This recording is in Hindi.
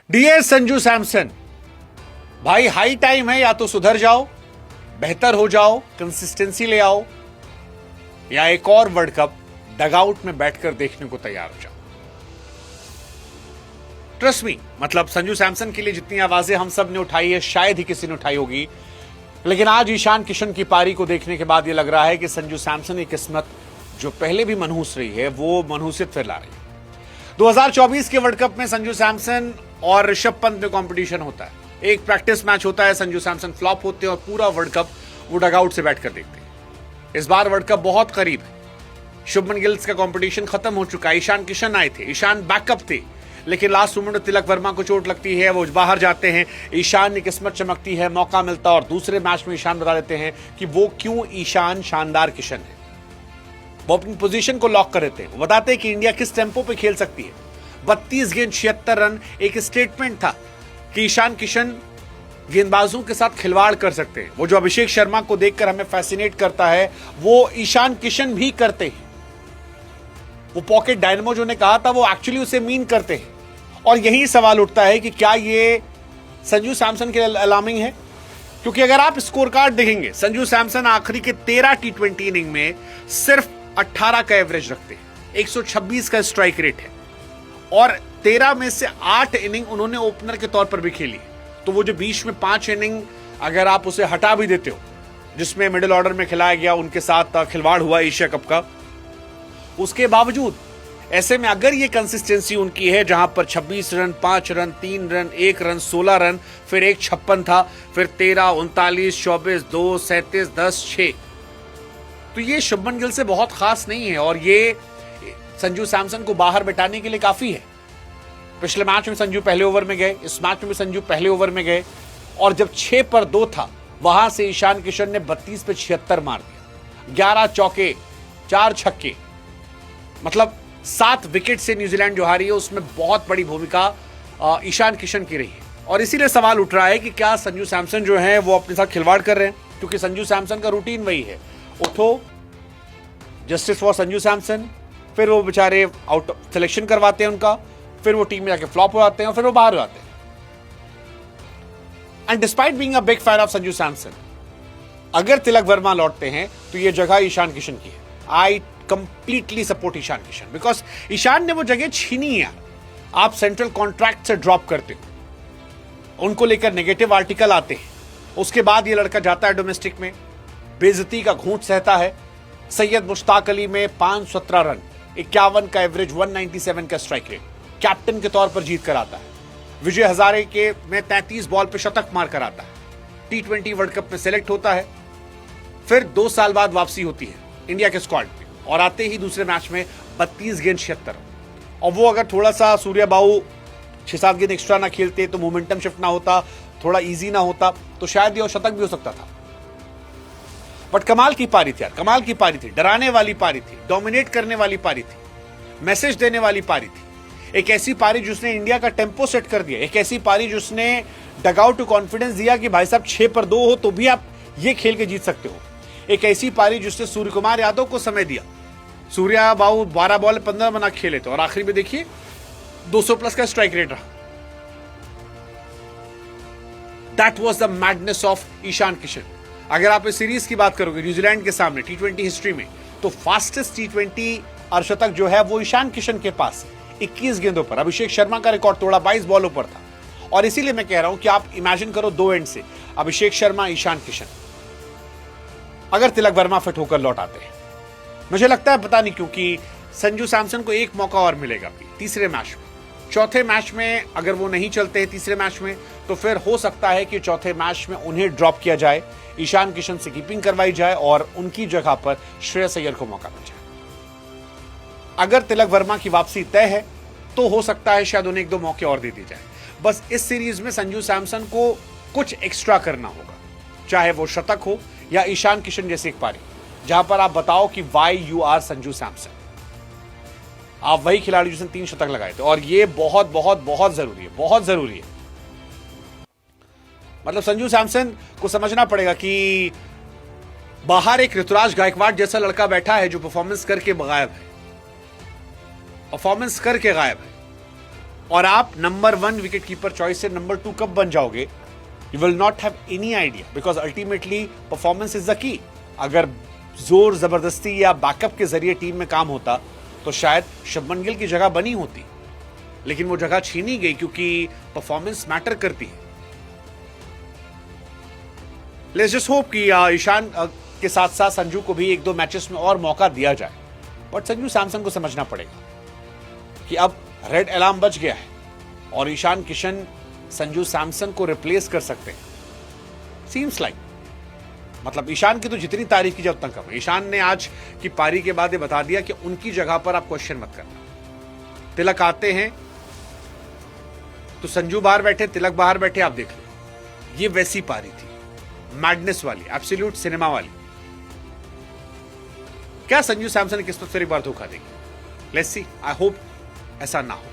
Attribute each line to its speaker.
Speaker 1: डियर संजू सैमसन, भाई हाई टाइम है, या तो सुधर जाओ, बेहतर हो जाओ, कंसिस्टेंसी ले आओ, या एक और वर्ल्ड कप डगआउट में बैठकर देखने को तैयार हो जाओ। ट्रस्ट मी, मतलब संजू सैमसन के लिए जितनी आवाजें हम सब ने उठाई है शायद ही किसी ने उठाई होगी, लेकिन आज ईशान किशन की पारी को देखने के बाद यह लग रहा है कि संजू सैमसन की किस्मत जो पहले भी मनहूस रही है वो मनहूसियत फिर ला रही है। 2024 के वर्ल्ड कप में संजू सैमसन और ऋषभ पंत में कंपटीशन होता है, एक प्रैक्टिस मैच होता है, संजू सैमसन फ्लॉप होते हैं और पूरा वर्ल्ड कप वो डगआउट से बैठकर देखते हैं। इस बार वर्ल्ड कप बहुत करीब है, शुभमन गिल का कंपटीशन खत्म हो चुका है, ईशान किशन आए थे, ईशान बैकअप थे, लेकिन लास्ट मोमेंट में तिलक वर्मा को चोट लगती है, वो बाहर जाते हैं, ईशान की किस्मत चमकती है, मौका मिलता है और दूसरे मैच में ईशान बता देते हैं कि वो क्यों ईशान शानदार किशन है। वो अपनी पोजीशन को लॉक कर देते हैं, वो बताते हैं कि इंडिया किस टेम्पो पे खेल सकती है। 32 गेंद 76 रन एक स्टेटमेंट था कि ईशान किशन गेंदबाजों के साथ खिलवाड़ कर सकते हैं। वो जो अभिषेक शर्मा को देखकर हमें फैसिनेट करता है वो ईशान किशन भी करते हैं। वो पॉकेट डायनमो जो ने कहा था वो एक्चुअली उसे मीन करते हैं। और यही सवाल उठता है कि क्या ये संजू सैमसन के लिए अलार्मिंग है, क्योंकि अगर आप स्कोर कार्ड देखेंगे, संजू सैमसन आखिरी के 13 T20 इनिंग में सिर्फ 18 का एवरेज रखते हैं, 126 का स्ट्राइक रेट है और 13 में से 8 इनिंग उन्होंने ओपनर के तौर पर भी खेली। तो वो जो बीच में 5 इनिंग अगर आप उसे हटा भी देते हो जिसमें मिडिल ऑर्डर में खिलाया गया, उनके साथ खिलवाड़ हुआ एशिया कप का, उसके बावजूद ऐसे में अगर ये कंसिस्टेंसी उनकी है जहां पर 26 run, 5 run, 3 run, 1 run, 16 run, फिर एक 56 था, फिर 13, 39, 24, 2, 37, 10, 6, तो ये शुभमन गिल से बहुत खास नहीं है और ये संजू सैमसन को बाहर बिठाने के लिए काफी है। पिछले मैच में संजू पहले ओवर में गए, इस मैच में भी संजू पहले ओवर में गए और जब 6 पर 2 था वहां से ईशान किशन ने 32 पे 76 मार दिया, 11 चौके, 4 छक्के, मतलब 7 विकेट से न्यूजीलैंड जो हारी है उसमें बहुत बड़ी भूमिका ईशान किशन की रही है। और इसीलिए सवाल उठ रहा है कि क्या संजू सैमसन जो है वो अपने साथ खिलवाड़ कर रहे हैं, क्योंकि संजू सैमसन का रूटीन वही है, उठो, जस्टिस फॉर संजू सैमसन, फिर वो बेचारे आउट सिलेक्शन करवाते हैं उनका, फिर वो टीम में जाके फ्लॉप हो जाते हैं और फिर वो बाहर हो जाते हैं। And despite being a big fan of Sanju Samson, अगर तिलक वर्मा लौटते हैं तो ये जगह ईशान किशन की है। I completely support Ishan Kishan, because Ishan ने वो जगह छीनी है। आप सेंट्रल कॉन्ट्रैक्ट से ड्रॉप करते हो, उनको लेकर नेगेटिव आर्टिकल आते हैं, उसके बाद ये लड़का जाता है डोमेस्टिक में, बेइज्जती का घूंट सहता है। सैयद मुश्ताक अली में 517 रन, 51 का एवरेज, 197 का स्ट्राइक रेट, कैप्टन के तौर पर जीत कर आता है। विजय हजारे के में 33 बॉल पे शतक मार कर आता है, T20 वर्ल्ड कप में सेलेक्ट होता है, फिर 2 साल बाद वापसी होती है इंडिया के स्क्वाड में और आते ही दूसरे मैच में 32 गेंद 76। और वो अगर थोड़ा सा सूर्या बाबू 6-7 गेंद एक्स्ट्रा ना खेलते, तो मोमेंटम शिफ्ट ना होता, थोड़ा इजी ना होता, तो शायद ये शतक भी हो सकता था। बट कमाल की पारी थी यार, कमाल की पारी थी, डराने वाली पारी थी, डोमिनेट करने वाली पारी थी, मैसेज देने वाली पारी थी, एक ऐसी पारी जिसने इंडिया का टेम्पो सेट कर दिया, एक ऐसी पारी जिसने डगआउट को कॉन्फिडेंस दिया कि भाई साहब 6 पर 2 हो तो भी आप ये खेल के जीत सकते हो। एक ऐसी पारी जिसने सूर्य कुमार यादव को समय दिया, सूर्या बाबू 12 बॉल 15 बना खेले थे और आखिरी में देखिए 200 प्लस का स्ट्राइक रेट रहा। That was the madness of Ishan Kishan. अगर आप इस सीरीज की बात करोगे न्यूजीलैंड के सामने T20 हिस्ट्री में, तो फास्टेस्ट T20 अर्धशतक जो है वो ईशान किशन के पास 21 गेंदों पर। अभिषेक शर्मा का रिकॉर्ड तोड़ा, 22 बॉलों पर था। और इसीलिए मैं कह रहा हूं कि आप इमेजिन करो 2 एंड से, अभिषेक शर्मा, ईशान किशन, अगर तिलक वर्मा फिट होकर लौट आते हैं, मुझे लगता है पता नहीं क्योंकि संजू सैमसन को एक मौका और मिलेगा तीसरे मैच में। चौथे मैच में अगर वो नहीं चलते हैं तीसरे मैच में, तो फिर हो सकता है कि चौथे मैच में उन्हें ड्रॉप किया जाए, ईशान किशन से कीपिंग करवाई जाए और उनकी जगह पर श्रेयस अय्यर को मौका मिल जाए। अगर तिलक वर्मा की वापसी तय है तो हो सकता है शायद उन्हें 1-2 मौके और दे दी जाए। बस इस सीरीज में संजू सैमसन को कुछ एक्स्ट्रा करना होगा, चाहे वो शतक हो या ईशान किशन जैसी एक पारी जहां पर आप बताओ कि why you are Sanju Samson. आप वही खिलाड़ी जिसने 3 शतक लगाए थे और ये बहुत बहुत बहुत जरूरी है, बहुत जरूरी है। मतलब संजू सैमसन को समझना पड़ेगा कि बाहर एक ऋतुराज गायकवाड़ जैसा लड़का बैठा है जो परफॉर्मेंस करके गायब है, परफॉर्मेंस करके गायब है। और आप नंबर 1 विकेट कीपर चॉइस से नंबर 2 कब बन जाओगे, you will not have any idea, because ultimately performance is the key. अगर जोर जबरदस्ती या बैकअप के जरिए टीम में काम होता तो शायद शुभमन गिल की जगह बनी होती, लेकिन वो जगह छीनी गई क्योंकि परफॉर्मेंस मैटर करती है। लेट्स जस्ट होप कि ईशान के साथ साथ संजू को भी 1-2 मैचेस में और मौका दिया जाए, बट संजू सैमसन को समझना पड़ेगा कि अब रेड अलार्म बज गया है और ईशान किशन संजू सैमसन को रिप्लेस कर सकते हैं। सीम्स लाइक, मतलब ईशान की तो जितनी तारीफ की जाए उतना कम है। ईशान ने आज की पारी के बाद ये बता दिया कि उनकी जगह पर आप क्वेश्चन मत करना। तिलक आते हैं तो संजू बाहर बैठे, तिलक बाहर बैठे, आप देख लो। ये वैसी पारी थी, मैडनेस वाली, एब्सोल्यूट सिनेमा वाली। क्या संजू सैमसन किस्मत फिर एक बार धोखा देगी? लेट्स सी, आई होप ऐसा ना हो।